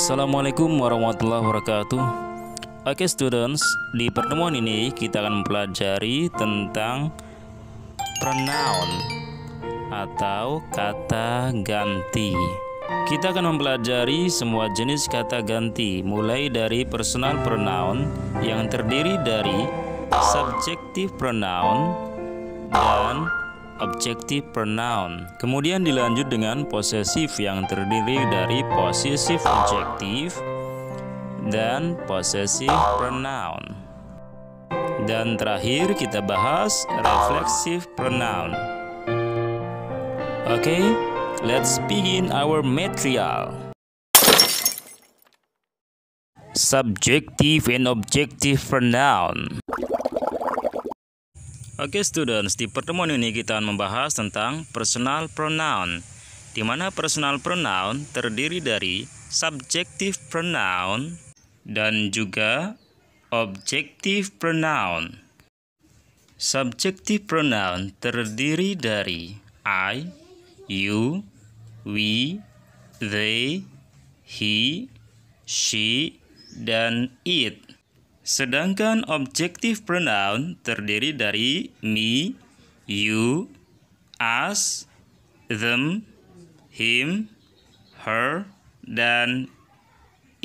Assalamualaikum warahmatullahi wabarakatuh. Oke students, di pertemuan ini kita akan mempelajari tentang pronoun atau kata ganti. Kita akan mempelajari semua jenis kata ganti, mulai dari personal pronoun yang terdiri dari subjective pronoun dan objective pronoun. Kemudian dilanjut dengan possessive yang terdiri dari possessive adjective dan possessive pronoun. Dan terakhir kita bahas reflexive pronoun. Okay, let's begin our material. Subjective and objective pronoun. Oke students, di pertemuan ini kita akan membahas tentang personal pronoun, di mana personal pronoun terdiri dari subjective pronoun dan juga objective pronoun. Subjective pronoun terdiri dari I, you, we, they, he, she, dan it. Sedangkan objective pronoun terdiri dari me, you, us, them, him, her, dan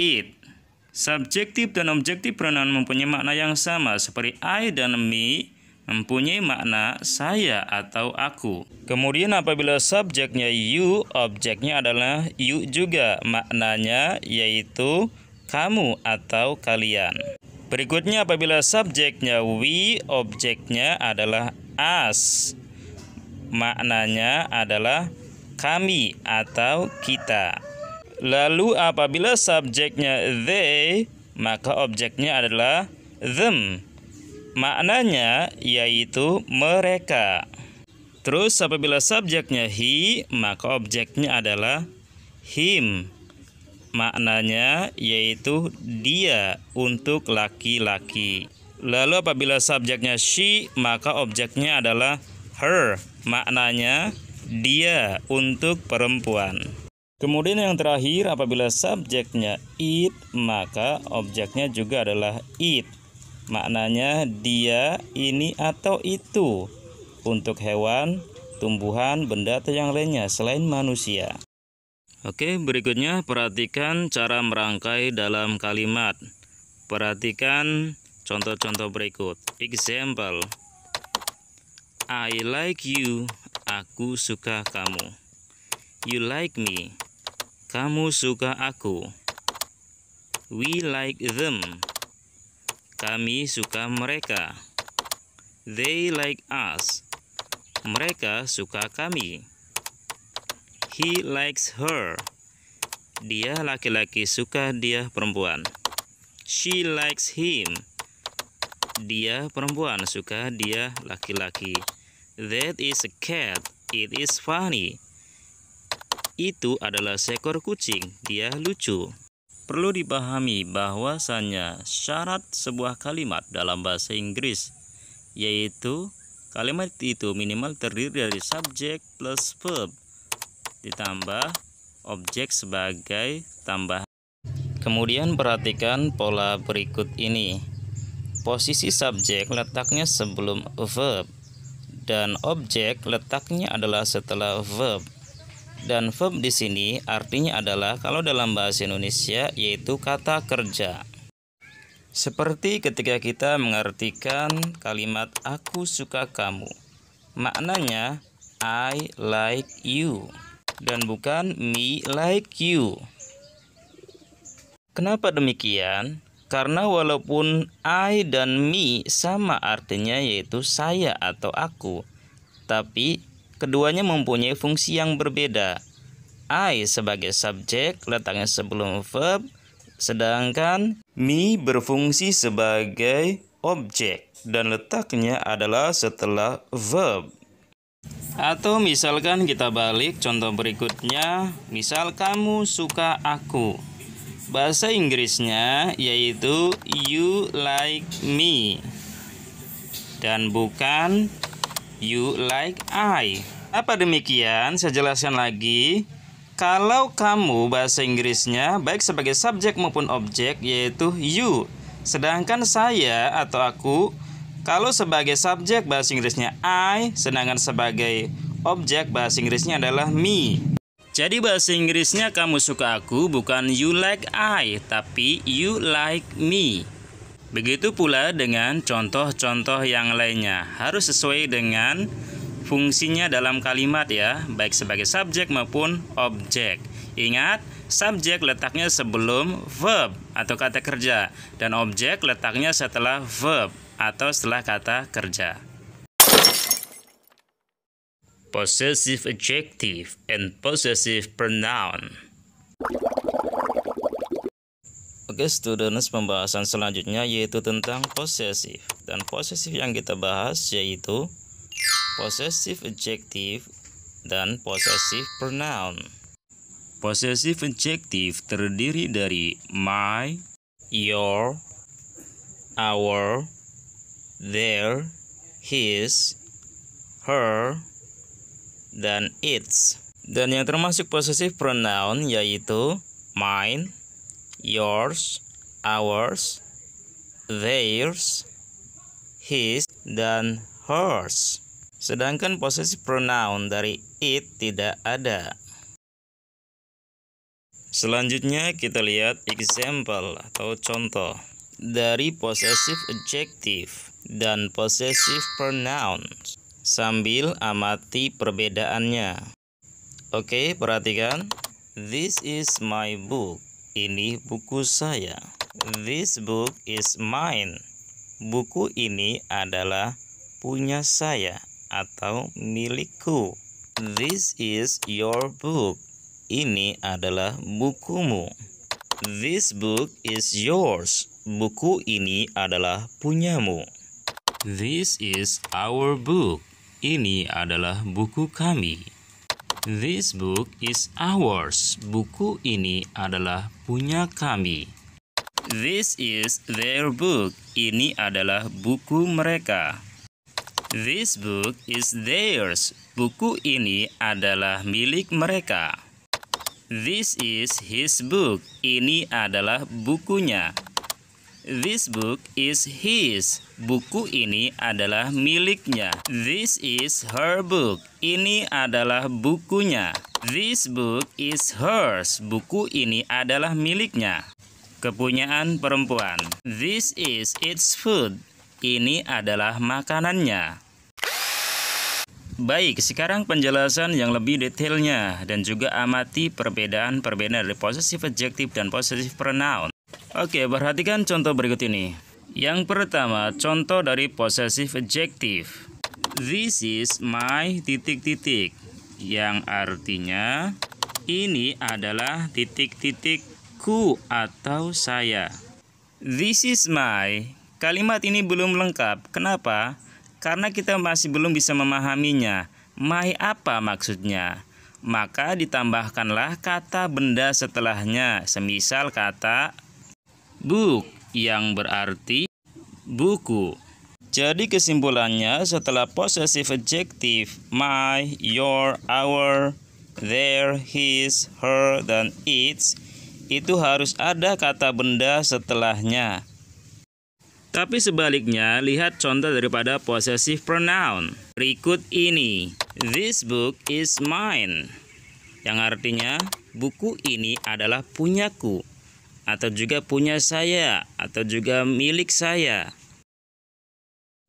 it. Subjektif dan objektif pronoun mempunyai makna yang sama, seperti I dan me mempunyai makna saya atau aku. Kemudian apabila subjeknya you, objeknya adalah you juga, maknanya yaitu kamu atau kalian. Berikutnya apabila subjeknya we, objeknya adalah us, maknanya adalah kami atau kita. Lalu apabila subjeknya they, maka objeknya adalah them, maknanya yaitu mereka. Terus apabila subjeknya he, maka objeknya adalah him, maknanya yaitu dia untuk laki-laki. Lalu apabila subjeknya she, maka objeknya adalah her, maknanya dia untuk perempuan. Kemudian yang terakhir apabila subjeknya it, maka objeknya juga adalah it, maknanya dia, ini, atau itu untuk hewan, tumbuhan, benda, atau yang lainnya selain manusia. Oke, berikutnya perhatikan cara merangkai dalam kalimat. Perhatikan contoh-contoh berikut. Example, I like you, aku suka kamu. You like me, kamu suka aku. We like them, kami suka mereka. They like us, mereka suka kami. He likes her, dia laki-laki suka dia perempuan. She likes him, dia perempuan suka dia laki-laki. That is a cat, it is funny. Itu adalah seekor kucing, dia lucu. Perlu dipahami bahwasanya syarat sebuah kalimat dalam bahasa Inggris yaitu kalimat itu minimal terdiri dari subjek plus verb ditambah objek sebagai tambahan. Kemudian perhatikan pola berikut ini. Posisi subjek letaknya sebelum verb dan objek letaknya adalah setelah verb. Dan verb di sini artinya adalah kalau dalam bahasa Indonesia yaitu kata kerja. Seperti ketika kita mengartikan kalimat aku suka kamu. Maknanya I like you dan bukan me like you. Kenapa demikian? Karena walaupun I dan me sama artinya yaitu saya atau aku, tapi keduanya mempunyai fungsi yang berbeda. I sebagai subjek letaknya sebelum verb, sedangkan me berfungsi sebagai objek dan letaknya adalah setelah verb. Atau misalkan kita balik contoh berikutnya, misal kamu suka aku. Bahasa Inggrisnya yaitu you like me dan bukan you like I. Apa demikian? Saya jelaskan lagi. Kalau kamu bahasa Inggrisnya baik sebagai subjek maupun objek yaitu you. Sedangkan saya atau aku kalau sebagai subjek bahasa Inggrisnya I, sedangkan sebagai objek bahasa Inggrisnya adalah me. Jadi bahasa Inggrisnya kamu suka aku bukan you like I, tapi you like me. Begitu pula dengan contoh-contoh yang lainnya. Harus sesuai dengan fungsinya dalam kalimat ya, baik sebagai subjek maupun objek. Ingat, subjek letaknya sebelum verb atau kata kerja, dan objek letaknya setelah verb atau setelah kata kerja. Possessive adjective and possessive pronoun. Oke students, pembahasan selanjutnya yaitu tentang possessive. Dan possessive yang kita bahas yaitu possessive adjective dan possessive pronoun. Possessive adjective terdiri dari my, your, our, their, his, her, dan its. Dan yang termasuk possessive pronoun yaitu mine, yours, ours, theirs, his, dan hers. Sedangkan possessive pronoun dari it tidak ada. Selanjutnya kita lihat example atau contoh dari possessive adjective dan possessive pronoun sambil amati perbedaannya. Oke, perhatikan. This is my book. Ini buku saya. This book is mine. Buku ini adalah punya saya atau milikku. This is your book. Ini adalah bukumu. This book is yours. Buku ini adalah punyamu. This is our book. Ini adalah buku kami. This book is ours. Buku ini adalah punya kami. This is their book. Ini adalah buku mereka. This book is theirs. Buku ini adalah milik mereka. This is his book. Ini adalah bukunya. This book is his. Buku ini adalah miliknya. This is her book. Ini adalah bukunya. This book is hers. Buku ini adalah miliknya. Kepunyaan perempuan. This is its food. Ini adalah makanannya. Baik, sekarang penjelasan yang lebih detailnya dan juga amati perbedaan-perbedaan dari possessive adjective dan possessive pronoun. Oke, perhatikan contoh berikut ini. Yang pertama, contoh dari possessive adjective. This is my ... yang artinya ini adalah ... ku atau saya. This is my. Kalimat ini belum lengkap. Kenapa? Karena kita masih belum bisa memahaminya. My apa maksudnya? Maka ditambahkanlah kata benda setelahnya. Semisal kata book yang berarti buku. Jadi kesimpulannya setelah possessive adjective my, your, our, their, his, her, dan its, itu harus ada kata benda setelahnya. Tapi sebaliknya, lihat contoh daripada possessive pronoun. Berikut ini. This book is mine. Yang artinya, buku ini adalah punyaku. Atau juga punya saya. Atau juga milik saya.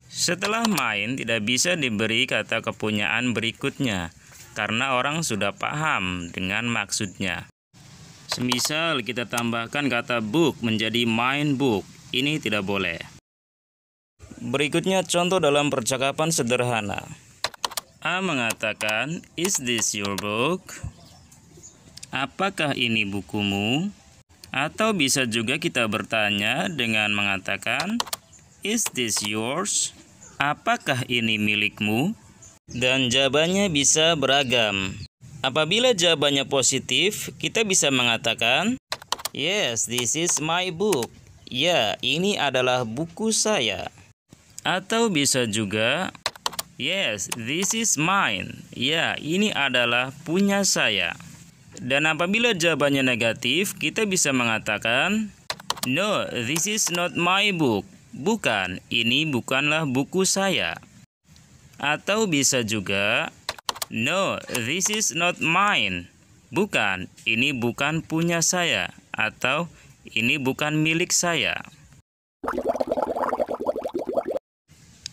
Setelah mine, tidak bisa diberi kata kepunyaan berikutnya. Karena orang sudah paham dengan maksudnya. Semisal kita tambahkan kata book menjadi mine book. Ini tidak boleh. Berikutnya contoh dalam percakapan sederhana. A mengatakan, is this your book? Apakah ini bukumu? Atau bisa juga kita bertanya dengan mengatakan, is this yours? Apakah ini milikmu? Dan jawabannya bisa beragam. Apabila jawabannya positif, kita bisa mengatakan, yes, this is my book. Ya, ini adalah buku saya. Atau bisa juga, yes, this is mine. Ya, ini adalah punya saya. Dan apabila jawabannya negatif, kita bisa mengatakan, "No, this is not my book." Bukan, ini bukanlah buku saya. Atau bisa juga, "No, this is not mine." Bukan, ini bukan punya saya. Atau, ini bukan milik saya.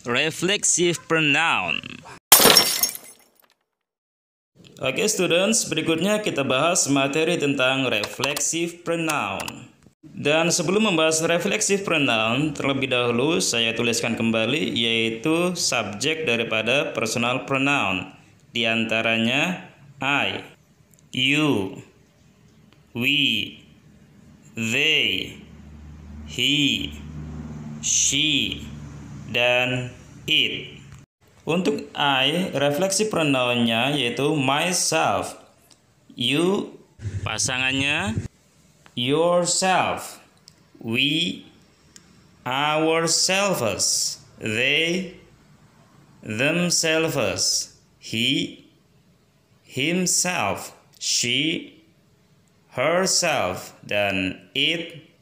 Reflexive pronoun. Oke students, berikutnya kita bahas materi tentang reflexive pronoun. Dan sebelum membahas reflexive pronoun, terlebih dahulu saya tuliskan kembali yaitu subjek daripada personal pronoun. Di antaranya I, you, we, they, he, she, dan it. Untuk I, refleksi pronounnya yaitu myself, you, pasangannya, yourself, we, ourselves, they, themselves, he, himself, she, herself, dan it,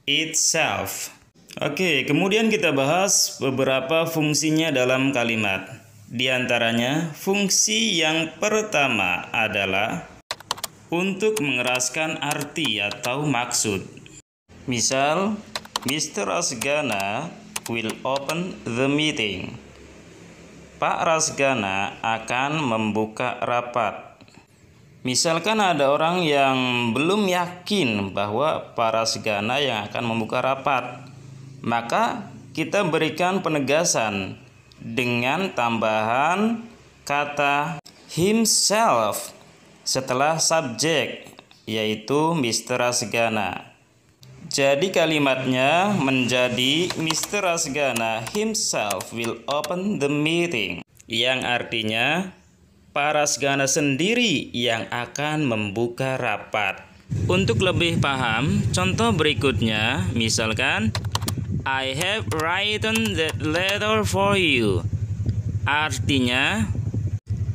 itself. Oke, kemudian kita bahas beberapa fungsinya dalam kalimat. Di antaranya, fungsi yang pertama adalah untuk mengeraskan arti atau maksud. Misal, Mr. Rasgana will open the meeting. Pak Rasgana akan membuka rapat. Misalkan ada orang yang belum yakin bahwa Pak Rasgana yang akan membuka rapat, maka kita berikan penegasan dengan tambahan kata himself setelah subjek, yaitu Mr. Rasgana. Jadi kalimatnya menjadi Mr. Rasgana himself will open the meeting, yang artinya Pak Rasgana sendiri yang akan membuka rapat. Untuk lebih paham, contoh berikutnya, misalkan I have written that letter for you. Artinya,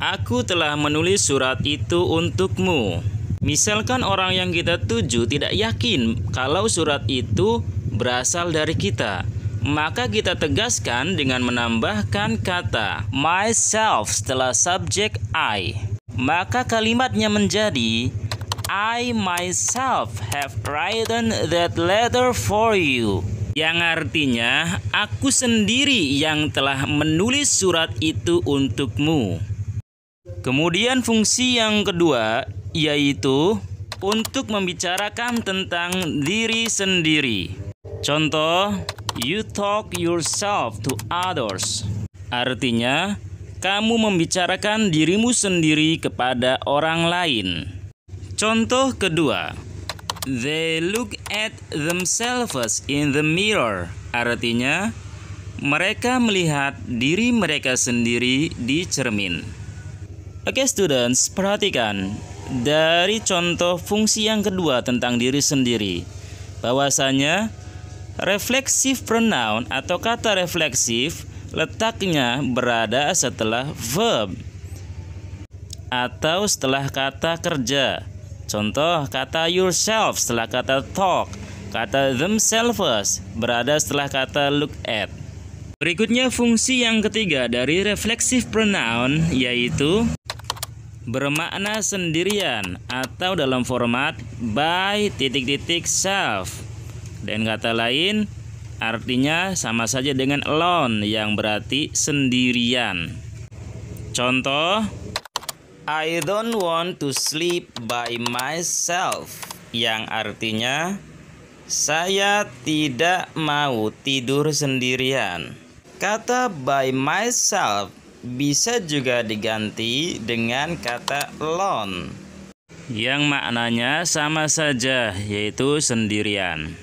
aku telah menulis surat itu untukmu. Misalkan orang yang kita tuju tidak yakin kalau surat itu berasal dari kita, maka kita tegaskan dengan menambahkan kata myself setelah subjek I. Maka kalimatnya menjadi I myself have written that letter for you. Yang artinya, aku sendiri yang telah menulis surat itu untukmu. Kemudian fungsi yang kedua, yaitu untuk membicarakan tentang diri sendiri. Contoh, you talk yourself to others. Artinya, kamu membicarakan dirimu sendiri kepada orang lain. Contoh kedua, they look at themselves in the mirror. Artinya, mereka melihat diri mereka sendiri di cermin. Oke students, perhatikan dari contoh fungsi yang kedua tentang diri sendiri, bahwasanya reflexive pronoun atau kata refleksif letaknya berada setelah verb atau setelah kata kerja. Contoh, kata yourself setelah kata talk, kata themselves berada setelah kata look at. Berikutnya fungsi yang ketiga dari reflexive pronoun yaitu bermakna sendirian atau dalam format by ... self. Dan kata lain artinya sama saja dengan alone yang berarti sendirian. Contoh, I don't want to sleep by myself, yang artinya saya tidak mau tidur sendirian. Kata by myself bisa juga diganti dengan kata alone, yang maknanya sama saja, yaitu sendirian.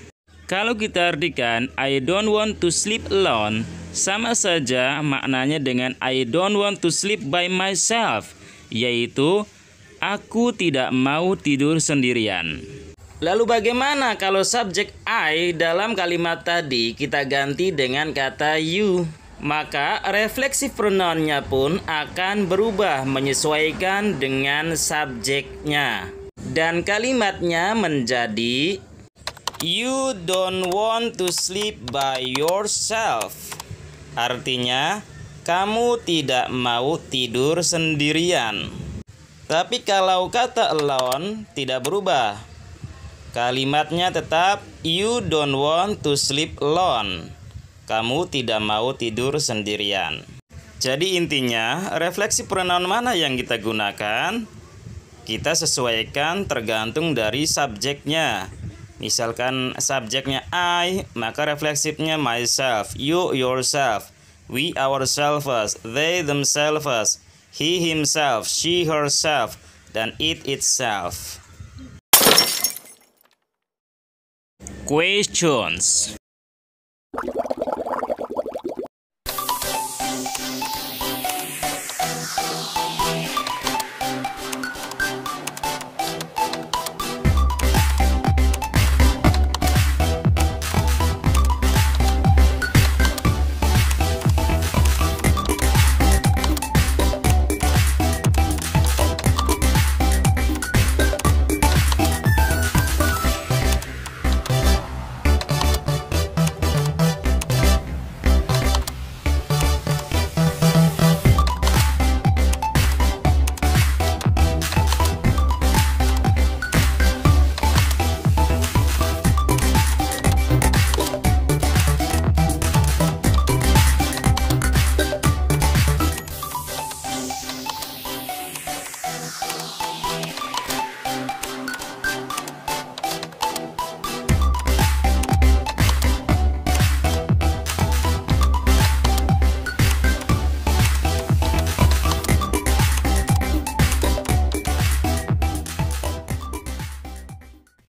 Kalau kita artikan I don't want to sleep alone, sama saja maknanya dengan I don't want to sleep by myself, yaitu aku tidak mau tidur sendirian. Lalu bagaimana kalau subjek I dalam kalimat tadi kita ganti dengan kata you? maka refleksif pronounnya pun akan berubah menyesuaikan dengan subjeknya. Dan kalimatnya menjadi you don't want to sleep by yourself. Artinya, kamu tidak mau tidur sendirian. Tapi kalau kata alone tidak berubah. Kalimatnya tetap you don't want to sleep alone. Kamu tidak mau tidur sendirian. Jadi intinya, refleksi pronoun mana yang kita gunakan? Kita sesuaikan tergantung dari subjeknya. Misalkan subjeknya I, maka refleksifnya myself, you yourself, we ourselves, they themselves, he himself, she herself, dan it itself. Questions.